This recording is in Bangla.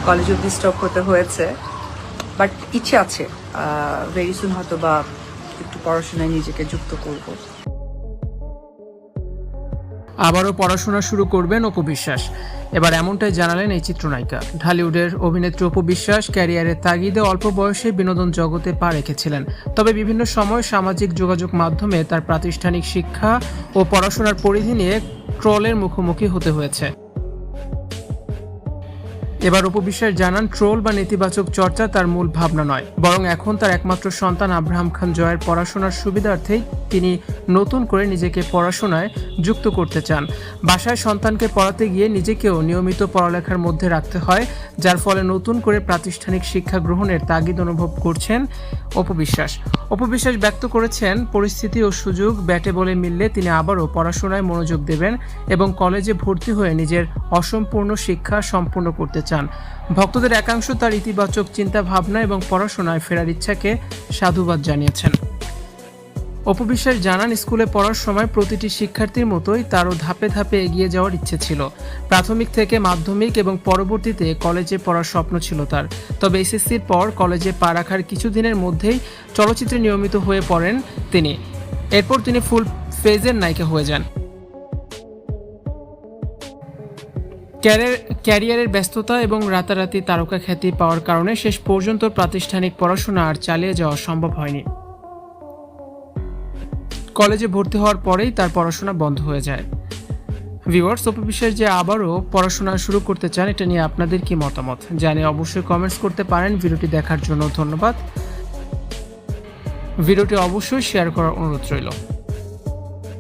কলেজ অব্দি স্টপ হতে হয়েছে, বাট ইচ্ছে আছে ভেরি সুন হয়তো বা একটু পড়াশোনায় নিজেকে যুক্ত করব। আবারও পড়াশোনা শুরু করবেন অপু বিশ্বাস, এবার এমনটাই জানালেন এই চিত্রনায়িকা। ঢালিউডের অভিনেত্রী অপু বিশ্বাস ক্যারিয়ারের তাগিদে অল্প বয়সে বিনোদন জগতে পা রেখেছিলেন, তবে বিভিন্ন সময় সামাজিক যোগাযোগ মাধ্যমে তার প্রাতিষ্ঠানিক শিক্ষা ও পড়াশোনার পরিধি নিয়ে ট্রলের মুখোমুখি হতে হয়েছে। এবার অপু বিশ্বাস জানান, ট্রোল বা নেতিবাচক চর্চা তার মূল ভাবনা নয়, বরং এখন তার একমাত্র সন্তান আব্রাহাম খান জয়ের পড়াশোনার সুবিধার্থেই তিনি নতুন করে নিজেকে পড়াশোনায় যুক্ত করতে চান। বাসায় সন্তানকে পড়াতে গিয়ে নিজেকেও নিয়মিত পড়ালেখার মধ্যে রাখতে হয়, যার ফলে নতুন করে প্রাতিষ্ঠানিক শিক্ষা গ্রহণের তাগিদ অনুভব করছেন অপু বিশ্বাস। অপু বিশ্বাস ব্যক্ত করেছেন, পরিস্থিতি ও সুযোগ ব্যাটে বলে মিললে তিনি আবারও পড়াশোনায় মনোযোগ দেবেন এবং কলেজে ভর্তি হয়ে নিজের অসম্পূর্ণ শিক্ষা সম্পূর্ণ করতে চান। ভক্তদের একাংশ তার ইতিবাচক চিন্তা ভাবনা এবং পড়াশোনায় ফেরার ইচ্ছাকে সাধুবাদ জানিয়েছেন। অপু বিশ্বাস জানান, স্কুলে পড়ার সময় প্রতিটি শিক্ষার্থীর মতোই তারও ধাপে ধাপে এগিয়ে যাওয়ার ইচ্ছে ছিল। প্রাথমিক থেকে মাধ্যমিক এবং পরবর্তীতে কলেজে পড়ার স্বপ্ন ছিল তার। তবে এসএসসির পর কলেজে পা রাখার কিছুদিনের মধ্যেই চলচ্চিত্রে নিয়মিত হয়ে পড়েন তিনি। এরপর তিনি ফুল ফেজের নায়িকা হয়ে যান। ক্যারিয়ারের ব্যস্ততা এবং রাতারাতি তারকা খ্যাতি পাওয়ার কারণে শেষ পর্যন্ত প্রাতিষ্ঠানিক পড়াশোনা আর চালিয়ে যাওয়া সম্ভব হয়নি। কলেজে ভর্তি হওয়ার পরেই তার পড়াশোনা বন্ধ হয়ে যায়। ভিউয়ার্স, অপু বিশ্বাস যে আবারও পড়াশোনা শুরু করতে চান, এটা নিয়ে আপনাদের কি মতামত জানিয়ে অবশ্যই কমেন্টস করতে পারেন। ভিডিওটি দেখার জন্য ধন্যবাদ। ভিডিওটি অবশ্যই শেয়ার করার অনুরোধ রইল।